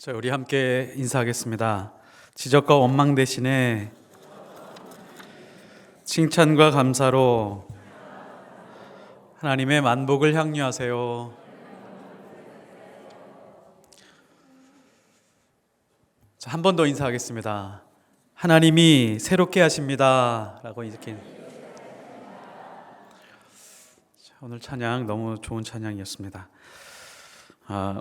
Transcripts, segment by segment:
자, 우리 함께 인사하겠습니다. 지적과 원망 대신에 칭찬과 감사로 하나님의 만복을 향유하세요. 자, 한 번 더 인사하겠습니다. 하나님이 새롭게 하십니다 라고 이렇게. 자, 오늘 찬양 너무 좋은 찬양이었습니다.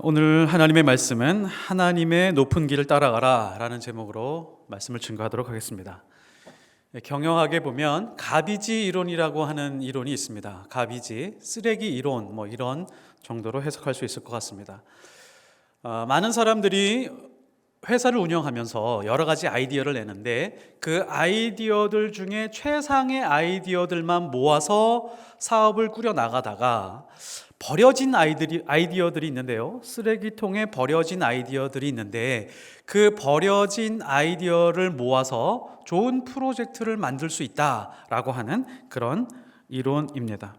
오늘 하나님의 말씀은 하나님의 높은 길을 따라가라 라는 제목으로 말씀을 증거하도록 하겠습니다. 경영학에 보면 가비지 이론이라고 하는 이론이 있습니다. 가비지, 쓰레기 이론 이런 정도로 해석할 수 있을 것 같습니다. 많은 사람들이 회사를 운영하면서 여러 가지 아이디어를 내는데 그 아이디어들 중에 최상의 아이디어들만 모아서 사업을 꾸려 나가다가 버려진 아이디어들이 있는데요. 쓰레기통에 버려진 아이디어들이 있는데 그 버려진 아이디어를 모아서 좋은 프로젝트를 만들 수 있다라고 하는 그런 이론입니다.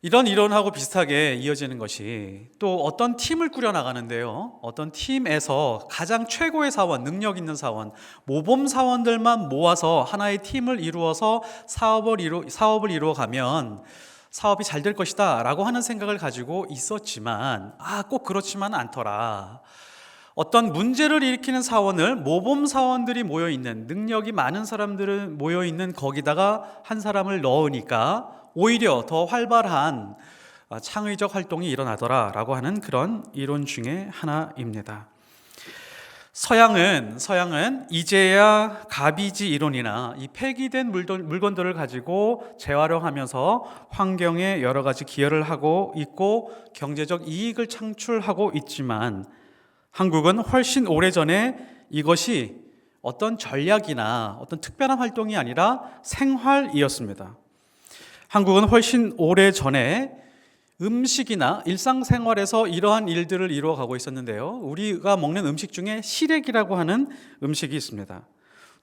이런 이론하고 비슷하게 이어지는 것이 또 어떤 팀을 꾸려 나가는데요. 어떤 팀에서 가장 최고의 사원, 능력 있는 사원, 모범 사원들만 모아서 하나의 팀을 이루어서 사업을 이루어가면 사업이 잘 될 것이다 라고 하는 생각을 가지고 있었지만 꼭 그렇지만 않더라. 어떤 문제를 일으키는 사원을 모범 사원들이 모여있는, 능력이 많은 사람들은 모여있는 거기다가 한 사람을 넣으니까 오히려 더 활발한 창의적 활동이 일어나더라 라고 하는 그런 이론 중에 하나입니다. 서양은 이제야 가비지 이론이나 이 폐기된 물건들을 가지고 재활용하면서 환경에 여러 가지 기여를 하고 있고 경제적 이익을 창출하고 있지만 한국은 훨씬 오래전에 이것이 어떤 전략이나 어떤 특별한 활동이 아니라 생활이었습니다. 한국은 훨씬 오래전에 음식이나 일상생활에서 이러한 일들을 이루어가고 있었는데요. 우리가 먹는 음식 중에 시래기라고 하는 음식이 있습니다.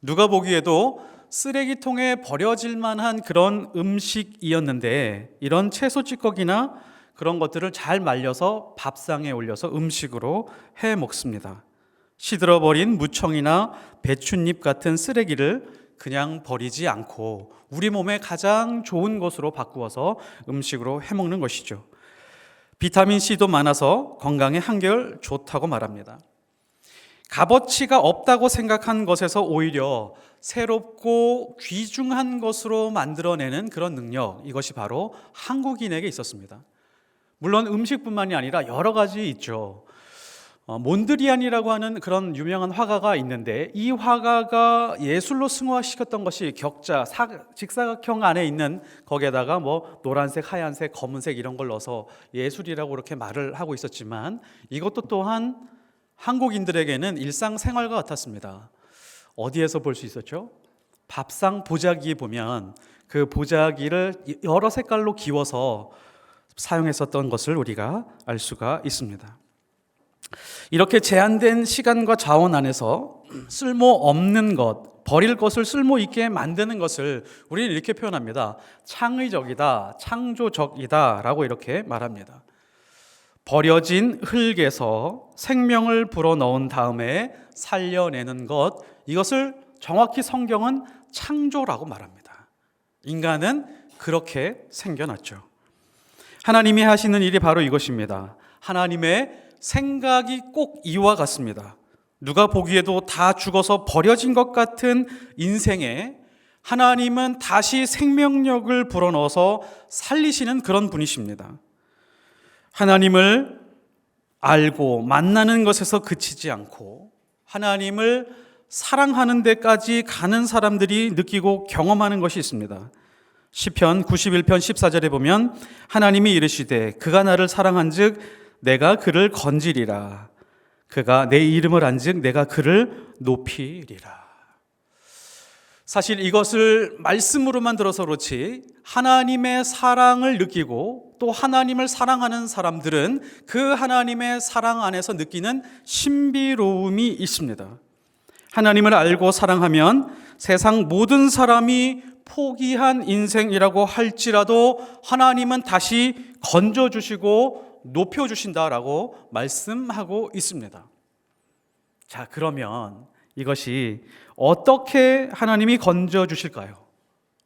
누가 보기에도 쓰레기통에 버려질 만한 그런 음식이었는데 이런 채소 찌꺼기나 그런 것들을 잘 말려서 밥상에 올려서 음식으로 해 먹습니다. 시들어버린 무청이나 배춧잎 같은 쓰레기를 그냥 버리지 않고 우리 몸에 가장 좋은 것으로 바꾸어서 음식으로 해먹는 것이죠. 비타민C도 많아서 건강에 한결 좋다고 말합니다. 값어치가 없다고 생각한 것에서 오히려 새롭고 귀중한 것으로 만들어내는 그런 능력, 이것이 바로 한국인에게 있었습니다. 물론 음식뿐만이 아니라 여러 가지 있죠. 몬드리안이라고 하는 그런 유명한 화가가 있는데 이 화가가 예술로 승화시켰던 것이 격자, 직사각형 안에 있는 거기에다가 노란색, 하얀색, 검은색 이런 걸 넣어서 예술이라고 그렇게 말을 하고 있었지만 이것도 또한 한국인들에게는 일상생활과 같았습니다. 어디에서 볼 수 있었죠? 밥상 보자기에 보면 그 보자기를 여러 색깔로 기워서 사용했었던 것을 우리가 알 수가 있습니다. 이렇게 제한된 시간과 자원 안에서 쓸모없는 것, 버릴 것을 쓸모있게 만드는 것을 우리는 이렇게 표현합니다. 창의적이다, 창조적이다 라고 이렇게 말합니다. 버려진 흙에서 생명을 불어넣은 다음에 살려내는 것, 이것을 정확히 성경은 창조라고 말합니다. 인간은 그렇게 생겨났죠. 하나님이 하시는 일이 바로 이것입니다. 하나님의 생각이 꼭 이와 같습니다. 누가 보기에도 다 죽어서 버려진 것 같은 인생에 하나님은 다시 생명력을 불어넣어서 살리시는 그런 분이십니다. 하나님을 알고 만나는 것에서 그치지 않고 하나님을 사랑하는 데까지 가는 사람들이 느끼고 경험하는 것이 있습니다. 시편 91편 14절에 보면 하나님이 이르시되 그가 나를 사랑한즉 내가 그를 건지리라. 그가 내 이름을 안즉 내가 그를 높이리라. 사실 이것을 말씀으로만 들어서 그렇지 하나님의 사랑을 느끼고 또 하나님을 사랑하는 사람들은 그 하나님의 사랑 안에서 느끼는 신비로움이 있습니다. 하나님을 알고 사랑하면 세상 모든 사람이 포기한 인생이라고 할지라도 하나님은 다시 건져주시고 높여주신다라고 말씀하고 있습니다. 자, 그러면 이것이 어떻게 하나님이 건져 주실까요?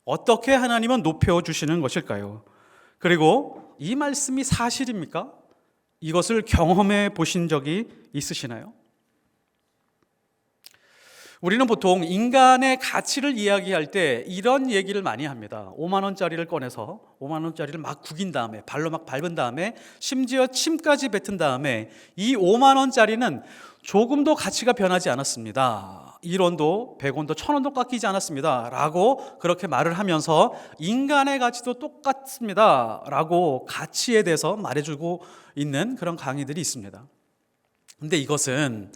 어떻게 하나님은 높여 주시는 것일까요? 그리고 이 말씀이 사실입니까? 이것을 경험해 보신 적이 있으시나요? 우리는 보통 인간의 가치를 이야기할 때 이런 얘기를 많이 합니다. 5만 원짜리를 꺼내서 5만 원짜리를 막 구긴 다음에 발로 막 밟은 다음에 심지어 침까지 뱉은 다음에 이 5만 원짜리는 조금도 가치가 변하지 않았습니다. 1원도 100원도 1000원도 깎이지 않았습니다 라고 그렇게 말을 하면서 인간의 가치도 똑같습니다 라고 가치에 대해서 말해주고 있는 그런 강의들이 있습니다. 근데 이것은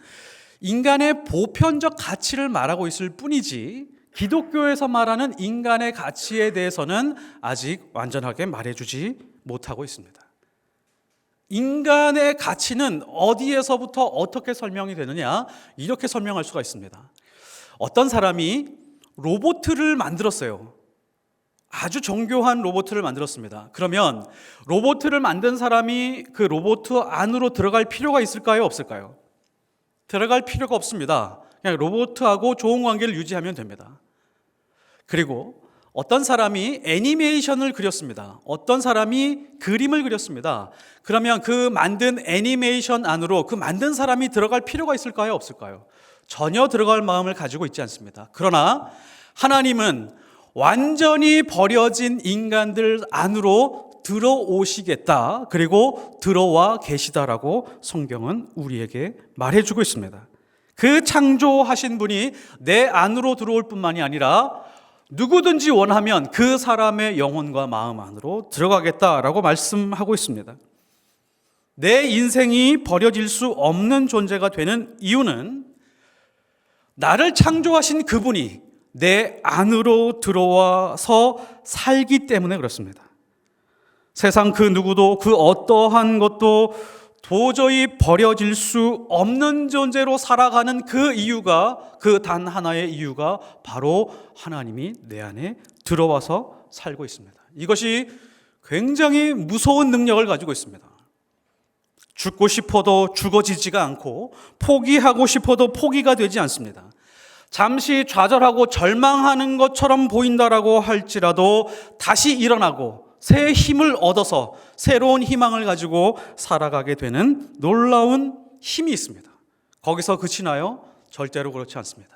인간의 보편적 가치를 말하고 있을 뿐이지 기독교에서 말하는 인간의 가치에 대해서는 아직 완전하게 말해주지 못하고 있습니다. 인간의 가치는 어디에서부터 어떻게 설명이 되느냐? 이렇게 설명할 수가 있습니다. 어떤 사람이 로봇을 만들었어요. 아주 정교한 로봇을 만들었습니다. 그러면 로봇을 만든 사람이 그 로봇 안으로 들어갈 필요가 있을까요? 없을까요? 들어갈 필요가 없습니다. 그냥 로봇하고 좋은 관계를 유지하면 됩니다. 그리고 어떤 사람이 애니메이션을 그렸습니다. 어떤 사람이 그림을 그렸습니다. 그러면 그 만든 애니메이션 안으로 그 만든 사람이 들어갈 필요가 있을까요? 없을까요? 전혀 들어갈 마음을 가지고 있지 않습니다. 그러나 하나님은 완전히 버려진 인간들 안으로 들어오시겠다. 그리고 들어와 계시다라고 성경은 우리에게 말해주고 있습니다. 그 창조하신 분이 내 안으로 들어올 뿐만이 아니라 누구든지 원하면 그 사람의 영혼과 마음 안으로 들어가겠다라고 말씀하고 있습니다. 내 인생이 버려질 수 없는 존재가 되는 이유는 나를 창조하신 그분이 내 안으로 들어와서 살기 때문에 그렇습니다. 세상 그 누구도 그 어떠한 것도 도저히 버려질 수 없는 존재로 살아가는 그 이유가, 그 단 하나의 이유가 바로 하나님이 내 안에 들어와서 살고 있습니다. 이것이 굉장히 무서운 능력을 가지고 있습니다. 죽고 싶어도 죽어지지가 않고 포기하고 싶어도 포기가 되지 않습니다. 잠시 좌절하고 절망하는 것처럼 보인다라고 할지라도 다시 일어나고 새 힘을 얻어서 새로운 희망을 가지고 살아가게 되는 놀라운 힘이 있습니다. 거기서 그치나요? 절대로 그렇지 않습니다.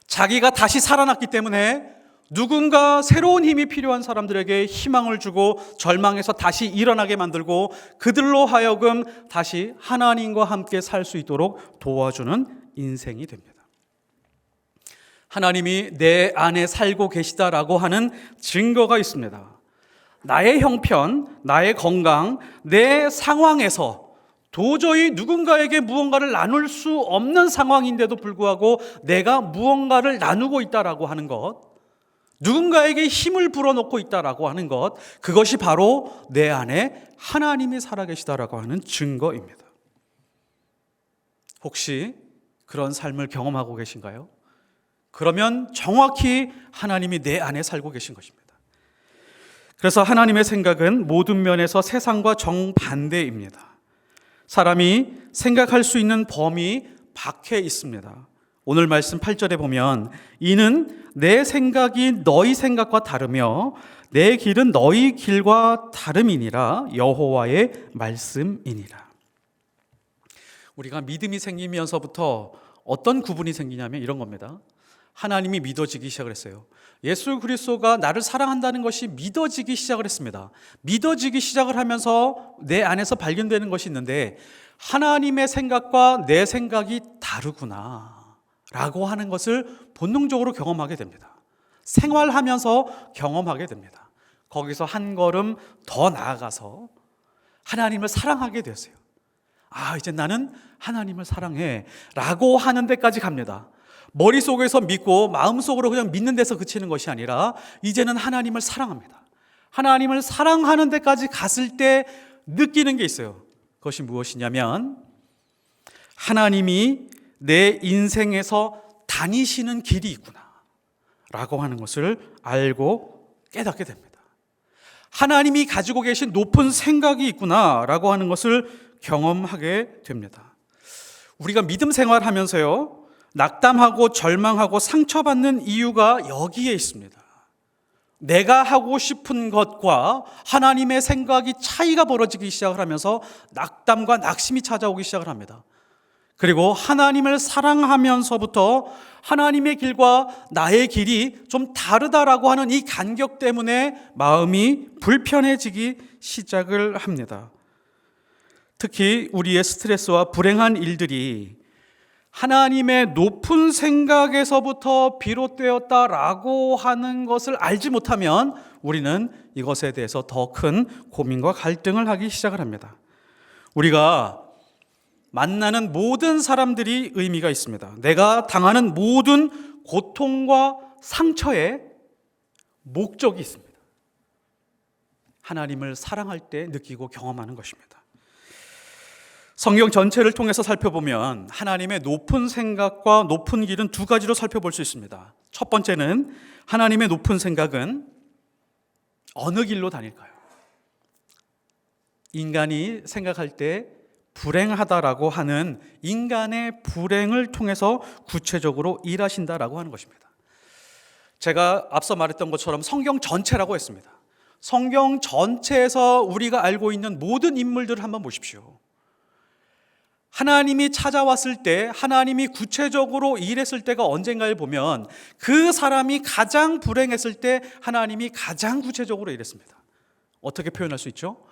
자기가 다시 살아났기 때문에 누군가 새로운 힘이 필요한 사람들에게 희망을 주고 절망에서 다시 일어나게 만들고 그들로 하여금 다시 하나님과 함께 살 수 있도록 도와주는 인생이 됩니다. 하나님이 내 안에 살고 계시다라고 하는 증거가 있습니다. 나의 형편, 나의 건강, 내 상황에서 도저히 누군가에게 무언가를 나눌 수 없는 상황인데도 불구하고 내가 무언가를 나누고 있다라고 하는 것, 누군가에게 힘을 불어넣고 있다라고 하는 것, 그것이 바로 내 안에 하나님이 살아계시다라고 하는 증거입니다. 혹시 그런 삶을 경험하고 계신가요? 그러면 정확히 하나님이 내 안에 살고 계신 것입니다. 그래서 하나님의 생각은 모든 면에서 세상과 정반대입니다. 사람이 생각할 수 있는 범위 밖에 있습니다. 오늘 말씀 8절에 보면 이는 내 생각이 너희 생각과 다르며 내 길은 너희 길과 다름이니라 여호와의 말씀이니라. 우리가 믿음이 생기면서부터 어떤 구분이 생기냐면 이런 겁니다. 하나님이 믿어지기 시작을 했어요. 예수 그리스도가 나를 사랑한다는 것이 믿어지기 시작을 했습니다. 믿어지기 시작을 하면서 내 안에서 발견되는 것이 있는데 하나님의 생각과 내 생각이 다르구나 라고 하는 것을 본능적으로 경험하게 됩니다. 생활하면서 경험하게 됩니다. 거기서 한 걸음 더 나아가서 하나님을 사랑하게 되었어요. 아, 이제 나는 하나님을 사랑해 라고 하는 데까지 갑니다. 머릿속에서 믿고 마음속으로 그냥 믿는 데서 그치는 것이 아니라 이제는 하나님을 사랑합니다. 하나님을 사랑하는 데까지 갔을 때 느끼는 게 있어요. 그것이 무엇이냐면 하나님이 내 인생에서 다니시는 길이 있구나 라고 하는 것을 알고 깨닫게 됩니다. 하나님이 가지고 계신 높은 생각이 있구나 라고 하는 것을 경험하게 됩니다. 우리가 믿음 생활하면서요, 낙담하고 절망하고 상처받는 이유가 여기에 있습니다. 내가 하고 싶은 것과 하나님의 생각이 차이가 벌어지기 시작을 하면서 낙담과 낙심이 찾아오기 시작을 합니다. 그리고 하나님을 사랑하면서부터 하나님의 길과 나의 길이 좀 다르다라고 하는 이 간격 때문에 마음이 불편해지기 시작을 합니다. 특히 우리의 스트레스와 불행한 일들이 하나님의 높은 생각에서부터 비롯되었다라고 하는 것을 알지 못하면 우리는 이것에 대해서 더 큰 고민과 갈등을 하기 시작을 합니다. 우리가 만나는 모든 사람들이 의미가 있습니다. 내가 당하는 모든 고통과 상처에 목적이 있습니다. 하나님을 사랑할 때 느끼고 경험하는 것입니다. 성경 전체를 통해서 살펴보면 하나님의 높은 생각과 높은 길은 두 가지로 살펴볼 수 있습니다. 첫 번째는 하나님의 높은 생각은 어느 길로 다닐까요? 인간이 생각할 때 불행하다라고 하는 인간의 불행을 통해서 구체적으로 일하신다라고 하는 것입니다. 제가 앞서 말했던 것처럼 성경 전체라고 했습니다. 성경 전체에서 우리가 알고 있는 모든 인물들을 한번 보십시오. 하나님이 찾아왔을 때, 하나님이 구체적으로 일했을 때가 언젠가를 보면 그 사람이 가장 불행했을 때 하나님이 가장 구체적으로 일했습니다. 어떻게 표현할 수 있죠?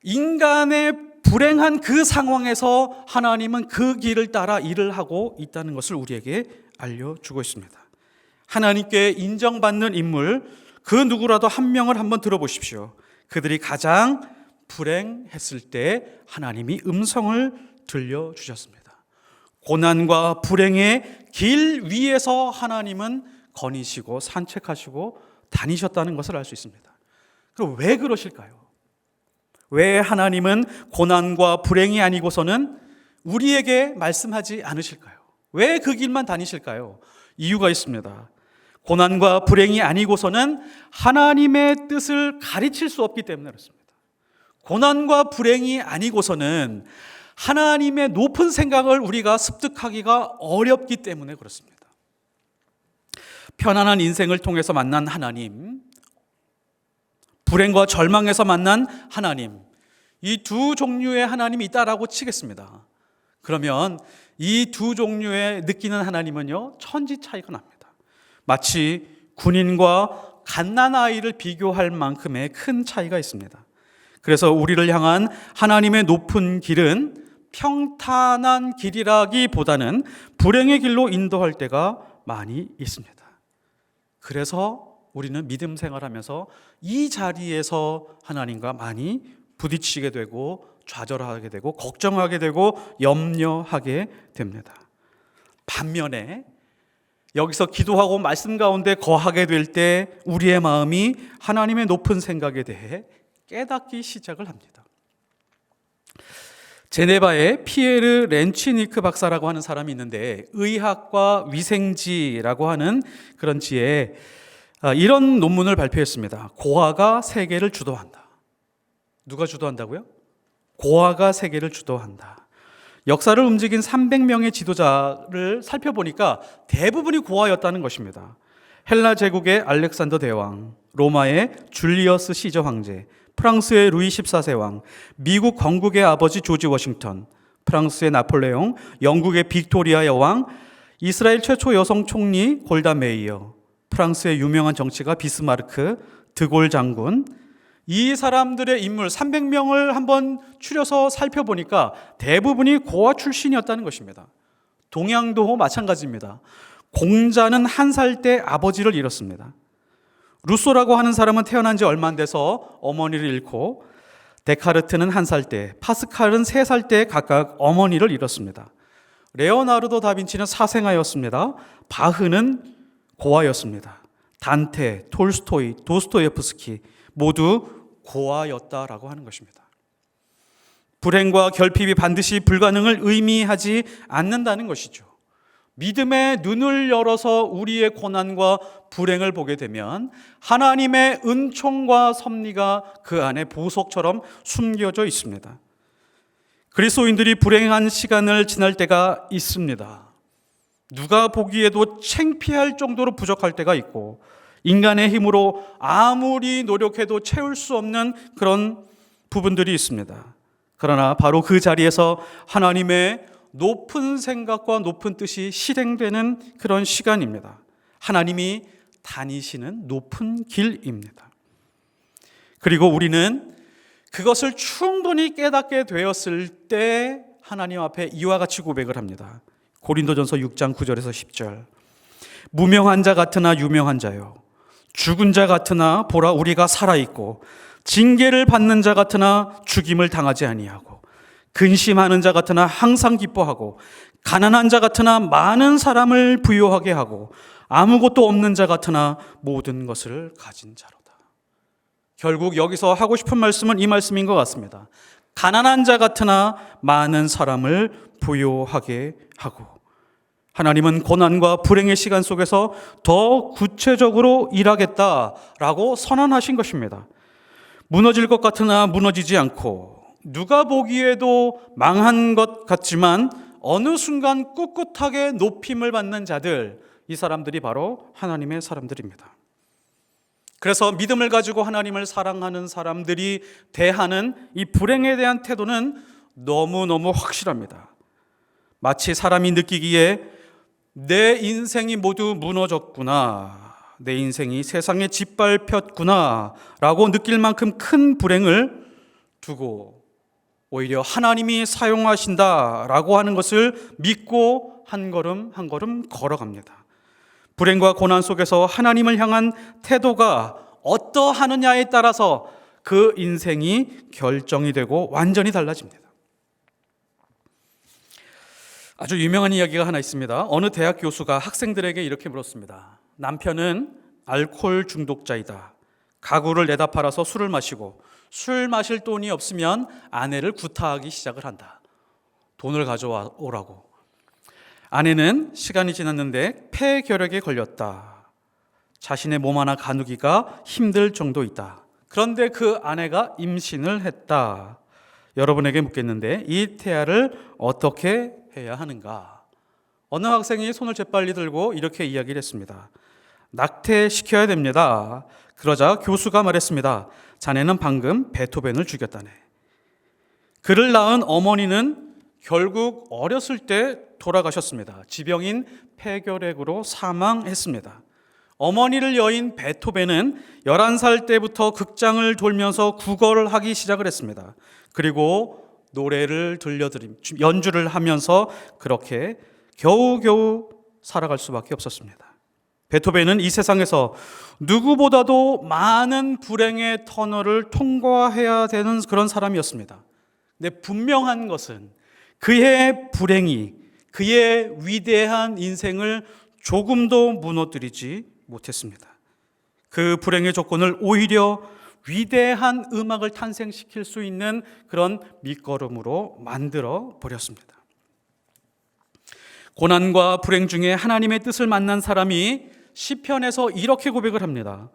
인간의 불행한 그 상황에서 하나님은 그 길을 따라 일을 하고 있다는 것을 우리에게 알려주고 있습니다. 하나님께 인정받는 인물, 그 누구라도 한 명을 한번 들어보십시오. 그들이 가장 불행했을 때 하나님이 음성을 들려주셨습니다. 고난과 불행의 길 위에서 하나님은 거니시고 산책하시고 다니셨다는 것을 알 수 있습니다. 그럼 왜 그러실까요? 왜 하나님은 고난과 불행이 아니고서는 우리에게 말씀하지 않으실까요? 왜 그 길만 다니실까요? 이유가 있습니다. 고난과 불행이 아니고서는 하나님의 뜻을 가르칠 수 없기 때문에 그렇습니다. 고난과 불행이 아니고서는 하나님의 높은 생각을 우리가 습득하기가 어렵기 때문에 그렇습니다. 편안한 인생을 통해서 만난 하나님, 불행과 절망에서 만난 하나님, 이 두 종류의 하나님이 있다라고 치겠습니다. 그러면 이 두 종류의 느끼는 하나님은요, 천지 차이가 납니다. 마치 군인과 갓난아이를 비교할 만큼의 큰 차이가 있습니다. 그래서 우리를 향한 하나님의 높은 길은 평탄한 길이라기보다는 불행의 길로 인도할 때가 많이 있습니다. 그래서 우리는 믿음 생활하면서 이 자리에서 하나님과 많이 부딪히게 되고 좌절하게 되고 걱정하게 되고 염려하게 됩니다. 반면에 여기서 기도하고 말씀 가운데 거하게 될 때 우리의 마음이 하나님의 높은 생각에 대해 깨닫기 시작을 합니다. 제네바에 피에르 렌치니크 박사라고 하는 사람이 있는데 의학과 위생지라고 하는 그런 지에 이런 논문을 발표했습니다. 고아가 세계를 주도한다. 누가 주도한다고요? 고아가 세계를 주도한다. 역사를 움직인 300명의 지도자를 살펴보니까 대부분이 고아였다는 것입니다. 헬라 제국의 알렉산더 대왕, 로마의 줄리어스 시저 황제, 프랑스의 루이 14세 왕, 미국 건국의 아버지 조지 워싱턴, 프랑스의 나폴레옹, 영국의 빅토리아 여왕, 이스라엘 최초 여성 총리 골다 메이어, 프랑스의 유명한 정치가 비스마르크, 드골 장군, 이 사람들의 인물 300명을 한번 추려서 살펴보니까 대부분이 고아 출신이었다는 것입니다. 동양도 마찬가지입니다. 공자는 1살 때 아버지를 잃었습니다. 루소라고 하는 사람은 태어난 지 얼마 안 돼서 어머니를 잃고, 데카르트는 1살 때, 파스칼은 3살 때 각각 어머니를 잃었습니다. 레오나르도 다빈치는 사생아였습니다. 바흐는 고아였습니다. 단테, 톨스토이, 도스토예프스키 모두 고아였다라고 하는 것입니다. 불행과 결핍이 반드시 불가능을 의미하지 않는다는 것이죠. 믿음의 눈을 열어서 우리의 고난과 불행을 보게 되면 하나님의 은총과 섭리가 그 안에 보석처럼 숨겨져 있습니다. 그리스도인들이 불행한 시간을 지날 때가 있습니다. 누가 보기에도 창피할 정도로 부족할 때가 있고 인간의 힘으로 아무리 노력해도 채울 수 없는 그런 부분들이 있습니다. 그러나 바로 그 자리에서 하나님의 높은 생각과 높은 뜻이 실행되는 그런 시간입니다. 하나님이 다니시는 높은 길입니다. 그리고 우리는 그것을 충분히 깨닫게 되었을 때 하나님 앞에 이와 같이 고백을 합니다. 고린도전서 6장 9절에서 10절. 무명한 자 같으나 유명한 자요, 죽은 자 같으나 보라 우리가 살아있고, 징계를 받는 자 같으나 죽임을 당하지 아니하고, 근심하는 자 같으나 항상 기뻐하고, 가난한 자 같으나 많은 사람을 부요하게 하고, 아무것도 없는 자 같으나 모든 것을 가진 자로다. 결국 여기서 하고 싶은 말씀은 이 말씀인 것 같습니다. 가난한 자 같으나 많은 사람을 부요하게 하고, 하나님은 고난과 불행의 시간 속에서 더 구체적으로 일하겠다라고 선언하신 것입니다. 무너질 것 같으나 무너지지 않고, 누가 보기에도 망한 것 같지만 어느 순간 꿋꿋하게 높임을 받는 자들, 이 사람들이 바로 하나님의 사람들입니다. 그래서 믿음을 가지고 하나님을 사랑하는 사람들이 대하는 이 불행에 대한 태도는 너무너무 확실합니다. 마치 사람이 느끼기에 내 인생이 모두 무너졌구나, 내 인생이 세상에 짓밟혔구나 라고 느낄 만큼 큰 불행을 두고 오히려 하나님이 사용하신다라고 하는 것을 믿고 한 걸음 한 걸음 걸어갑니다. 불행과 고난 속에서 하나님을 향한 태도가 어떠하느냐에 따라서 그 인생이 결정이 되고 완전히 달라집니다. 아주 유명한 이야기가 하나 있습니다. 어느 대학 교수가 학생들에게 이렇게 물었습니다. 남편은 알코올 중독자이다. 가구를 내다 팔아서 술을 마시고 술 마실 돈이 없으면 아내를 구타하기 시작을 한다. 돈을 가져오라고. 아내는 시간이 지났는데 폐결핵에 걸렸다. 자신의 몸 하나 가누기가 힘들 정도이다. 그런데 그 아내가 임신을 했다. 여러분에게 묻겠는데 이 태아를 어떻게 해야 하는가? 어느 학생이 손을 재빨리 들고 이렇게 이야기를 했습니다. 낙태시켜야 됩니다. 그러자 교수가 말했습니다. 자네는 방금 베토벤을 죽였다네. 그를 낳은 어머니는 결국 어렸을 때 돌아가셨습니다. 지병인 폐결핵으로 사망했습니다. 어머니를 여인 베토벤은 11살 때부터 극장을 돌면서 구걸을 하기 시작을 했습니다. 그리고 노래를 연주를 하면서 그렇게 겨우겨우 살아갈 수밖에 없었습니다. 베토벤은 이 세상에서 누구보다도 많은 불행의 터널을 통과해야 되는 그런 사람이었습니다. 근데 분명한 것은 그의 불행이 그의 위대한 인생을 조금도 무너뜨리지 못했습니다. 그 불행의 조건을 오히려 위대한 음악을 탄생시킬 수 있는 그런 밑거름으로 만들어 버렸습니다. 고난과 불행 중에 하나님의 뜻을 만난 사람이 시편에서 이렇게 고백을 합니다.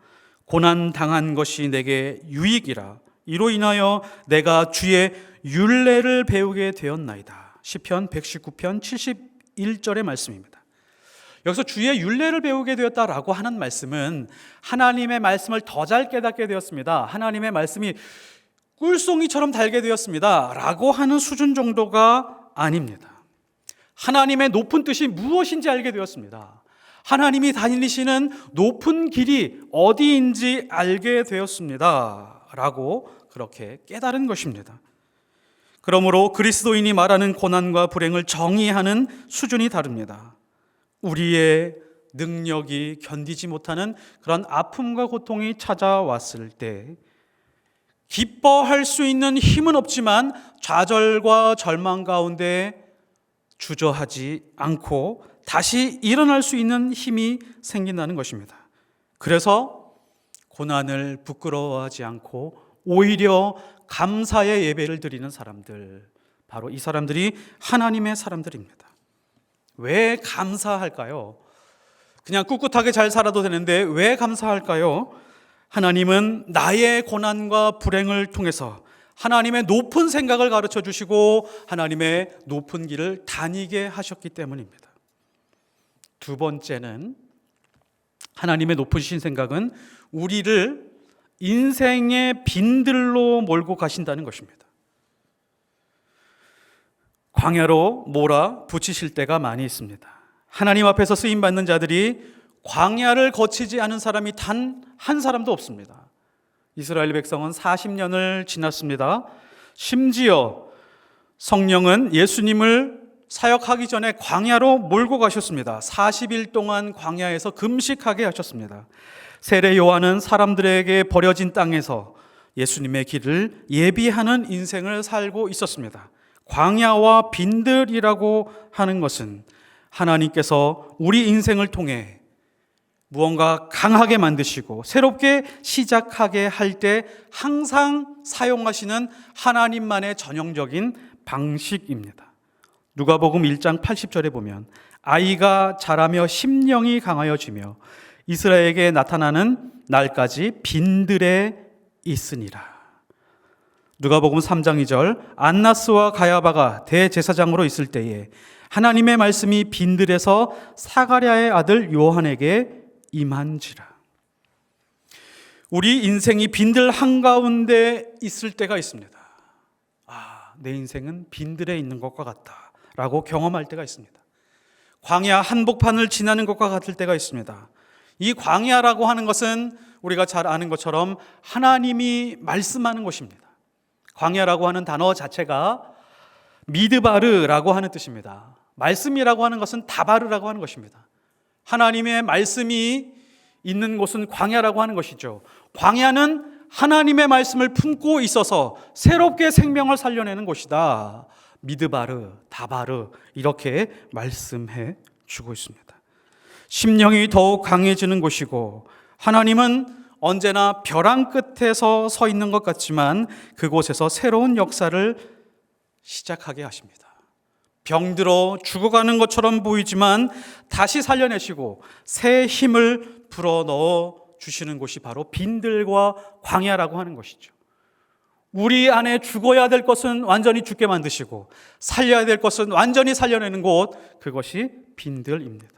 고난 당한 것이 내게 유익이라. 이로 인하여 내가 주의 율례를 배우게 되었나이다. 시편 119편 71절의 말씀입니다. 여기서 주의 율례를 배우게 되었다라고 하는 말씀은 하나님의 말씀을 더 잘 깨닫게 되었습니다. 하나님의 말씀이 꿀송이처럼 달게 되었습니다. 라고 하는 수준 정도가 아닙니다. 하나님의 높은 뜻이 무엇인지 알게 되었습니다. 하나님이 다니시는 높은 길이 어디인지 알게 되었습니다. 라고 그렇게 깨달은 것입니다. 그러므로 그리스도인이 말하는 고난과 불행을 정의하는 수준이 다릅니다. 우리의 능력이 견디지 못하는 그런 아픔과 고통이 찾아왔을 때 기뻐할 수 있는 힘은 없지만 좌절과 절망 가운데 주저하지 않고 다시 일어날 수 있는 힘이 생긴다는 것입니다. 그래서 고난을 부끄러워하지 않고 오히려 감사의 예배를 드리는 사람들, 바로 이 사람들이 하나님의 사람들입니다. 왜 감사할까요? 그냥 꿋꿋하게 잘 살아도 되는데 왜 감사할까요? 하나님은 나의 고난과 불행을 통해서 하나님의 높은 생각을 가르쳐 주시고 하나님의 높은 길을 다니게 하셨기 때문입니다. 두 번째는 하나님의 높으신 생각은 우리를 인생의 빈들로 몰고 가신다는 것입니다. 광야로 몰아붙이실 때가 많이 있습니다. 하나님 앞에서 쓰임받는 자들이 광야를 거치지 않은 사람이 단 한 사람도 없습니다. 이스라엘 백성은 40년을 지났습니다. 심지어 성령은 예수님을 사역하기 전에 광야로 몰고 가셨습니다. 40일 동안 광야에서 금식하게 하셨습니다. 세례 요한은 사람들에게 버려진 땅에서 예수님의 길을 예비하는 인생을 살고 있었습니다. 광야와 빈들이라고 하는 것은 하나님께서 우리 인생을 통해 무언가 강하게 만드시고 새롭게 시작하게 할 때 항상 사용하시는 하나님만의 전형적인 방식입니다. 누가복음 1장 80절에 보면 아이가 자라며 심령이 강하여지며 이스라엘에게 나타나는 날까지 빈들에 있으니라. 누가복음 3장 2절 안나스와 가야바가 대제사장으로 있을 때에 하나님의 말씀이 빈들에서 사가랴의 아들 요한에게 임한지라. 우리 인생이 빈들 한가운데 있을 때가 있습니다. 내 인생은 빈들에 있는 것과 같다 라고 경험할 때가 있습니다. 광야 한복판을 지나는 것과 같을 때가 있습니다. 이 광야라고 하는 것은 우리가 잘 아는 것처럼 하나님이 말씀하는 곳입니다. 광야라고 하는 단어 자체가 미드바르라고 하는 뜻입니다. 말씀이라고 하는 것은 다바르라고 하는 것입니다. 하나님의 말씀이 있는 곳은 광야라고 하는 것이죠. 광야는 하나님의 말씀을 품고 있어서 새롭게 생명을 살려내는 곳이다. 미드바르, 다바르 이렇게 말씀해 주고 있습니다. 심령이 더욱 강해지는 곳이고 하나님은 언제나 벼랑 끝에서 서 있는 것 같지만 그곳에서 새로운 역사를 시작하게 하십니다. 병들어 죽어가는 것처럼 보이지만 다시 살려내시고 새 힘을 불어넣어 주시는 곳이 바로 빈들과 광야라고 하는 것이죠. 우리 안에 죽어야 될 것은 완전히 죽게 만드시고 살려야 될 것은 완전히 살려내는 곳, 그것이 빈들입니다.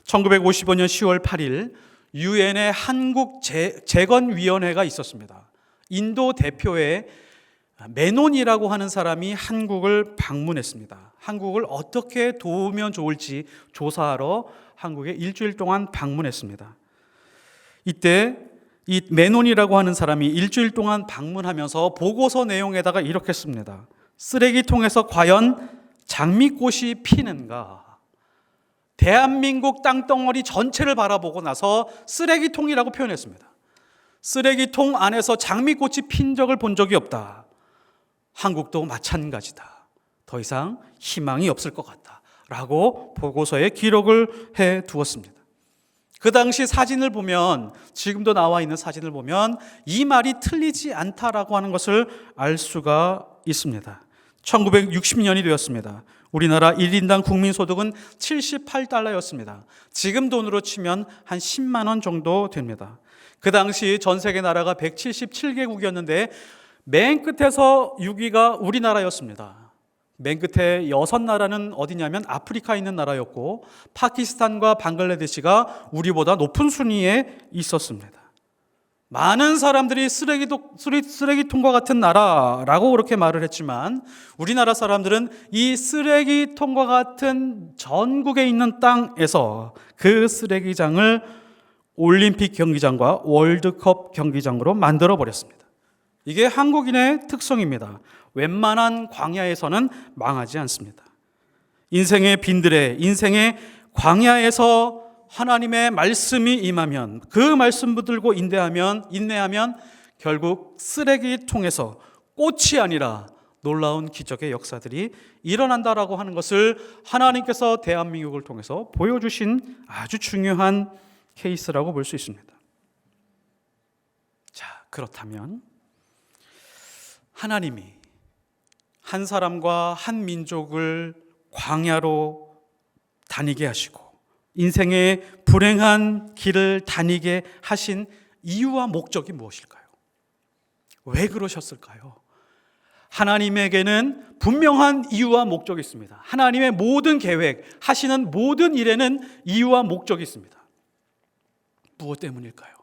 1955년 10월 8일 유엔의 한국 재건위원회가 있었습니다. 인도 대표의 메논이라고 하는 사람이 한국을 방문했습니다. 한국을 어떻게 도우면 좋을지 조사하러 한국에 일주일 동안 방문했습니다. 이때 이 메논이라고 하는 사람이 일주일 동안 방문하면서 보고서 내용에다가 이렇게 씁니다. 쓰레기통에서 과연 장미꽃이 피는가? 대한민국 땅덩어리 전체를 바라보고 나서 쓰레기통이라고 표현했습니다. 쓰레기통 안에서 장미꽃이 핀 적을 본 적이 없다. 한국도 마찬가지다. 더 이상 희망이 없을 것 같다. 라고 보고서에 기록을 해 두었습니다. 그 당시 사진을 보면, 지금도 나와 있는 사진을 보면 이 말이 틀리지 않다라고 하는 것을 알 수가 있습니다. 1960년이 되었습니다. 우리나라 1인당 국민소득은 78달러였습니다. 지금 돈으로 치면 한 10만 원 정도 됩니다. 그 당시 전 세계 나라가 177개국이었는데 맨 끝에서 6위가 우리나라였습니다. 맨 끝에 6나라는 어디냐면 아프리카에 있는 나라였고 파키스탄과 방글라데시가 우리보다 높은 순위에 있었습니다. 많은 사람들이 쓰레기통과 같은 나라라고 그렇게 말을 했지만 우리나라 사람들은 이 쓰레기통과 같은 전국에 있는 땅에서 그 쓰레기장을 올림픽 경기장과 월드컵 경기장으로 만들어 버렸습니다. 이게 한국인의 특성입니다. 웬만한 광야에서는 망하지 않습니다. 인생의 빈들에, 인생의 광야에서 하나님의 말씀이 임하면, 그 말씀 붙들고 인내하면 결국 쓰레기통에서 꽃이 아니라 놀라운 기적의 역사들이 일어난다라고 하는 것을 하나님께서 대한민국을 통해서 보여주신 아주 중요한 케이스라고 볼 수 있습니다. 자, 그렇다면 하나님이 한 사람과 한 민족을 광야로 다니게 하시고 인생의 불행한 길을 다니게 하신 이유와 목적이 무엇일까요? 왜 그러셨을까요? 하나님에게는 분명한 이유와 목적이 있습니다. 하나님의 모든 계획, 하시는 모든 일에는 이유와 목적이 있습니다. 무엇 때문일까요?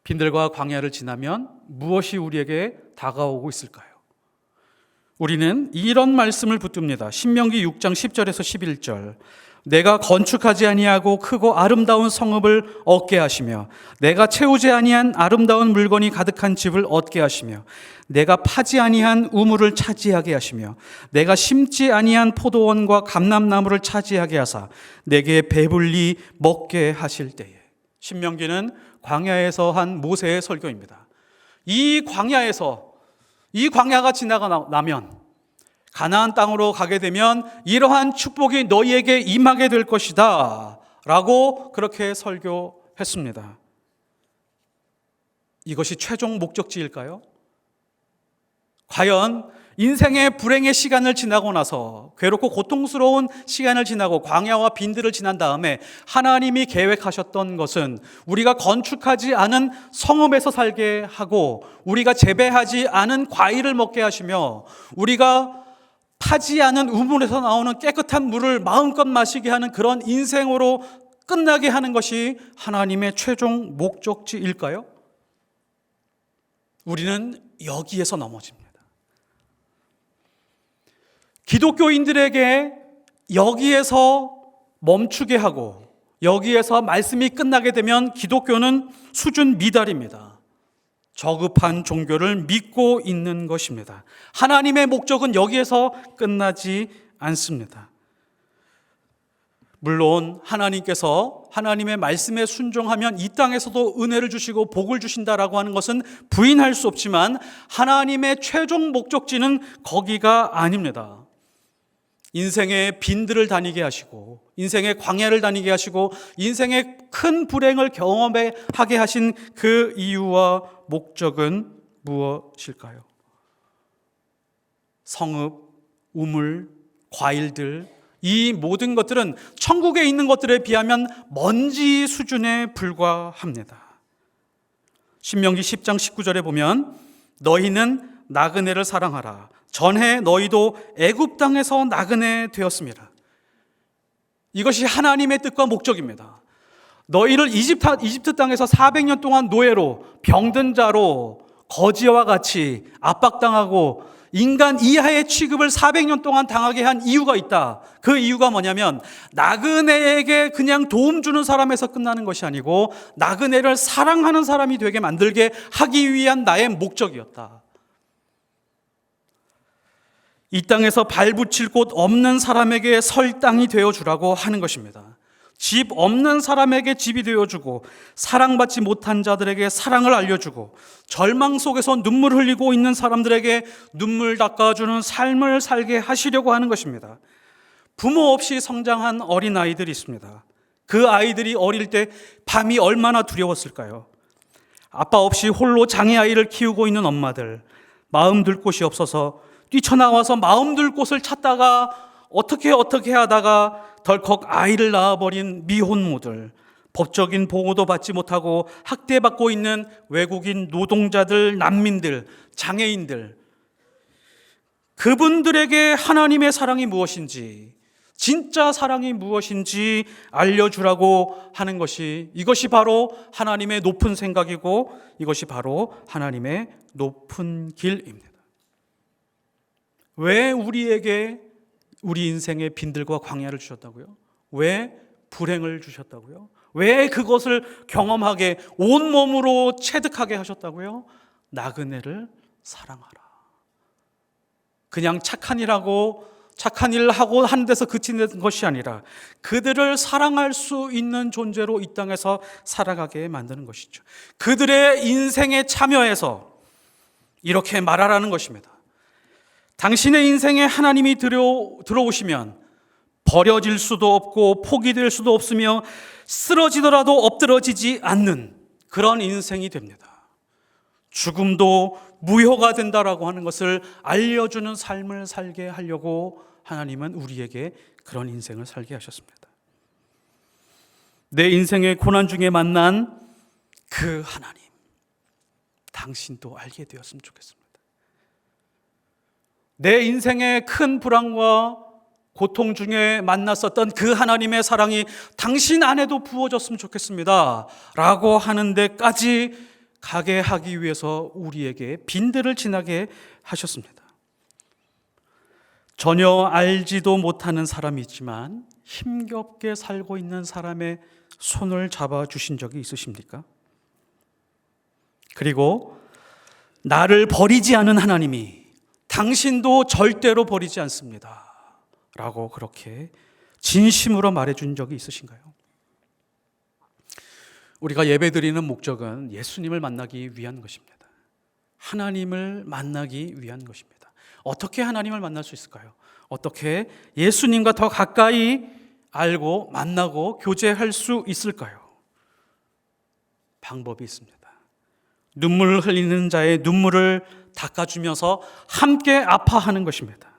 빈들과 광야를 지나면 무엇이 우리에게 다가오고 있을까요? 우리는 이런 말씀을 붙듭니다. 신명기 6장 10절에서 11절. 내가 건축하지 아니하고 크고 아름다운 성읍을 얻게 하시며 내가 채우지 아니한 아름다운 물건이 가득한 집을 얻게 하시며 내가 파지 아니한 우물을 차지하게 하시며 내가 심지 아니한 포도원과 감람나무를 차지하게 하사 내게 배불리 먹게 하실 때에. 신명기는 광야에서 한 모세의 설교입니다. 이 광야가 지나가 나면 가나안 땅으로 가게 되면 이러한 축복이 너희에게 임하게 될 것이다 라고 그렇게 설교했습니다. 이것이 최종 목적지일까요? 과연 인생의 불행의 시간을 지나고 나서 괴롭고 고통스러운 시간을 지나고 광야와 빈들을 지난 다음에 하나님이 계획하셨던 것은 우리가 건축하지 않은 성읍에서 살게 하고 우리가 재배하지 않은 과일을 먹게 하시며 우리가 파지 않은 우물에서 나오는 깨끗한 물을 마음껏 마시게 하는 그런 인생으로 끝나게 하는 것이 하나님의 최종 목적지일까요? 우리는 여기에서 넘어집니다. 기독교인들에게 여기에서 멈추게 하고 여기에서 말씀이 끝나게 되면 기독교는 수준 미달입니다. 저급한 종교를 믿고 있는 것입니다. 하나님의 목적은 여기에서 끝나지 않습니다. 물론 하나님께서 하나님의 말씀에 순종하면 이 땅에서도 은혜를 주시고 복을 주신다라고 하는 것은 부인할 수 없지만 하나님의 최종 목적지는 거기가 아닙니다. 인생의 빈들을 다니게 하시고 인생의 광야를 다니게 하시고 인생의 큰 불행을 경험하게 하신 그 이유와 목적은 무엇일까요? 성읍, 우물, 과일들, 이 모든 것들은 천국에 있는 것들에 비하면 먼지 수준에 불과합니다. 신명기 10장 19절에 보면 너희는 나그네를 사랑하라. 전에 너희도 애굽 땅에서 나그네 되었습니다. 이것이 하나님의 뜻과 목적입니다. 너희를 이집트 땅에서 400년 동안 노예로 병든 자로 거지와 같이 압박당하고 인간 이하의 취급을 400년 동안 당하게 한 이유가 있다. 그 이유가 뭐냐면 나그네에게 그냥 도움 주는 사람에서 끝나는 것이 아니고 나그네를 사랑하는 사람이 되게 만들게 하기 위한 나의 목적이었다. 이 땅에서 발붙일 곳 없는 사람에게 설 땅이 되어주라고 하는 것입니다. 집 없는 사람에게 집이 되어주고 사랑받지 못한 자들에게 사랑을 알려주고 절망 속에서 눈물 흘리고 있는 사람들에게 눈물 닦아주는 삶을 살게 하시려고 하는 것입니다. 부모 없이 성장한 어린아이들이 있습니다. 그 아이들이 어릴 때 밤이 얼마나 두려웠을까요? 아빠 없이 홀로 장애아이를 키우고 있는 엄마들, 마음 둘 곳이 없어서 뛰쳐나와서 마음 둘 곳을 찾다가 어떻게 하다가 덜컥 아이를 낳아버린 미혼모들, 법적인 보호도 받지 못하고 학대받고 있는 외국인 노동자들, 난민들, 장애인들, 그분들에게 하나님의 사랑이 무엇인지, 진짜 사랑이 무엇인지 알려주라고 하는 것이, 이것이 바로 하나님의 높은 생각이고 이것이 바로 하나님의 높은 길입니다. 왜 우리에게 우리 인생의 빈들과 광야를 주셨다고요? 왜 불행을 주셨다고요? 왜 그것을 경험하게 온몸으로 체득하게 하셨다고요? 나그네를 사랑하라. 그냥 착한 일을 하고 하는 데서 그치는 것이 아니라 그들을 사랑할 수 있는 존재로 이 땅에서 살아가게 만드는 것이죠. 그들의 인생에 참여해서 이렇게 말하라는 것입니다. 당신의 인생에 하나님이 들어오시면 버려질 수도 없고 포기될 수도 없으며 쓰러지더라도 엎드러지지 않는 그런 인생이 됩니다. 죽음도 무효가 된다라고 하는 것을 알려주는 삶을 살게 하려고 하나님은 우리에게 그런 인생을 살게 하셨습니다. 내 인생의 고난 중에 만난 그 하나님, 당신도 알게 되었으면 좋겠습니다. 내 인생의 큰 불안과 고통 중에 만났었던 그 하나님의 사랑이 당신 안에도 부어졌으면 좋겠습니다 라고 하는 데까지 가게 하기 위해서 우리에게 빈들을 지나게 하셨습니다. 전혀 알지도 못하는 사람이 있지만 힘겹게 살고 있는 사람의 손을 잡아주신 적이 있으십니까? 그리고 나를 버리지 않은 하나님이 당신도 절대로 버리지 않습니다 라고 그렇게 진심으로 말해준 적이 있으신가요? 우리가 예배드리는 목적은 예수님을 만나기 위한 것입니다. 하나님을 만나기 위한 것입니다. 어떻게 하나님을 만날 수 있을까요? 어떻게 예수님과 더 가까이 알고 만나고 교제할 수 있을까요? 방법이 있습니다. 눈물 흘리는 자의 눈물을 닦아주면서 함께 아파하는 것입니다.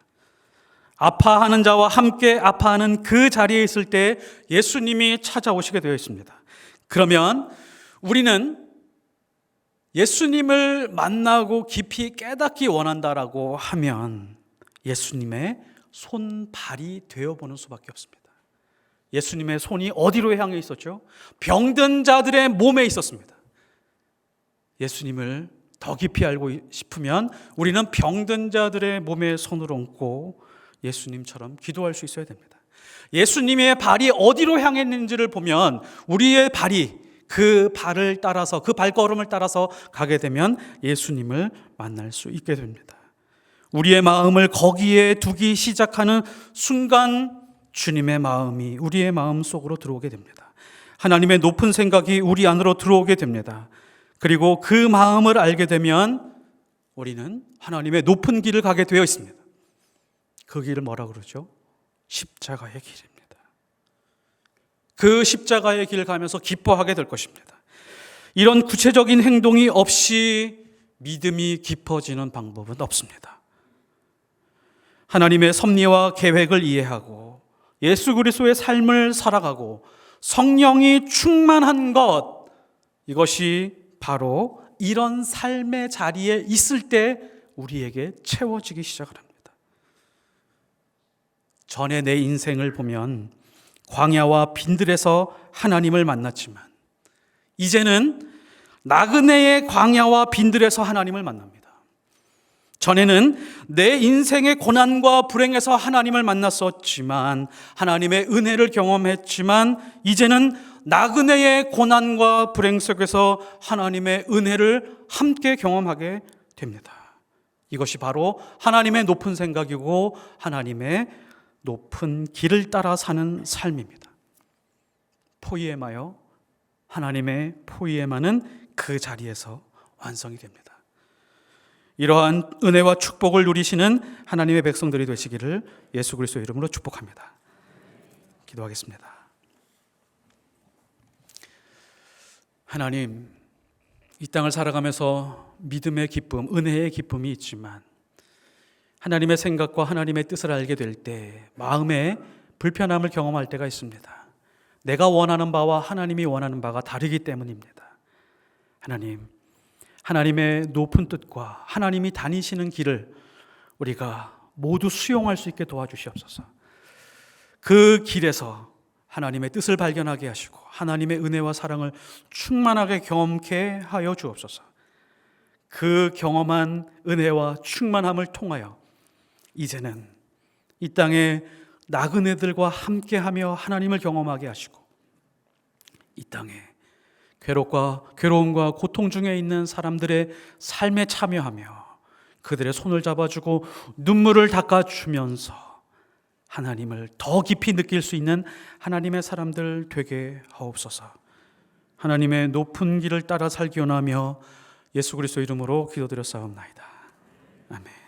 아파하는 자와 함께 아파하는 그 자리에 있을 때 예수님이 찾아오시게 되어 있습니다. 그러면 우리는 예수님을 만나고 깊이 깨닫기 원한다라고 하면 예수님의 손발이 되어보는 수밖에 없습니다. 예수님의 손이 어디로 향해 있었죠? 병든 자들의 몸에 있었습니다. 예수님을 더 깊이 알고 싶으면 우리는 병든 자들의 몸에 손을 얹고 예수님처럼 기도할 수 있어야 됩니다. 예수님의 발이 어디로 향했는지를 보면 우리의 발이 그 발을 따라서, 그 발걸음을 따라서 가게 되면 예수님을 만날 수 있게 됩니다. 우리의 마음을 거기에 두기 시작하는 순간 주님의 마음이 우리의 마음 속으로 들어오게 됩니다. 하나님의 높은 생각이 우리 안으로 들어오게 됩니다. 그리고 그 마음을 알게 되면 우리는 하나님의 높은 길을 가게 되어 있습니다. 그 길을 뭐라고 그러죠? 십자가의 길입니다. 그 십자가의 길을 가면서 기뻐하게 될 것입니다. 이런 구체적인 행동이 없이 믿음이 깊어지는 방법은 없습니다. 하나님의 섭리와 계획을 이해하고 예수 그리스도의 삶을 살아가고 성령이 충만한 것, 이것이 바로 이런 삶의 자리에 있을 때 우리에게 채워지기 시작을 합니다. 전에 내 인생을 보면 광야와 빈들에서 하나님을 만났지만 이제는 나그네의 광야와 빈들에서 하나님을 만납니다. 전에는 내 인생의 고난과 불행에서 하나님을 만났었지만 하나님의 은혜를 경험했지만 이제는 나그네의 고난과 불행 속에서 하나님의 은혜를 함께 경험하게 됩니다. 이것이 바로 하나님의 높은 생각이고 하나님의 높은 길을 따라 사는 삶입니다. 포이에마요, 하나님의 포이에마는 그 자리에서 완성이 됩니다. 이러한 은혜와 축복을 누리시는 하나님의 백성들이 되시기를 예수 그리스도의 이름으로 축복합니다. 기도하겠습니다. 하나님, 이 땅을 살아가면서 믿음의 기쁨, 은혜의 기쁨이 있지만 하나님의 생각과 하나님의 뜻을 알게 될 때 마음에 불편함을 경험할 때가 있습니다. 내가 원하는 바와 하나님이 원하는 바가 다르기 때문입니다. 하나님, 하나님의 높은 뜻과 하나님이 다니시는 길을 우리가 모두 수용할 수 있게 도와주시옵소서. 그 길에서 하나님의 뜻을 발견하게 하시고 하나님의 은혜와 사랑을 충만하게 경험케 하여 주옵소서. 그 경험한 은혜와 충만함을 통하여 이제는 이 땅에 나그네들과 함께하며 하나님을 경험하게 하시고 이 땅에 괴로움과 고통 중에 있는 사람들의 삶에 참여하며 그들의 손을 잡아주고 눈물을 닦아주면서 하나님을 더 깊이 느낄 수 있는 하나님의 사람들 되게 하옵소서. 하나님의 높은 길을 따라 살기 원하며 예수 그리스도 이름으로 기도드렸사옵나이다. 아멘.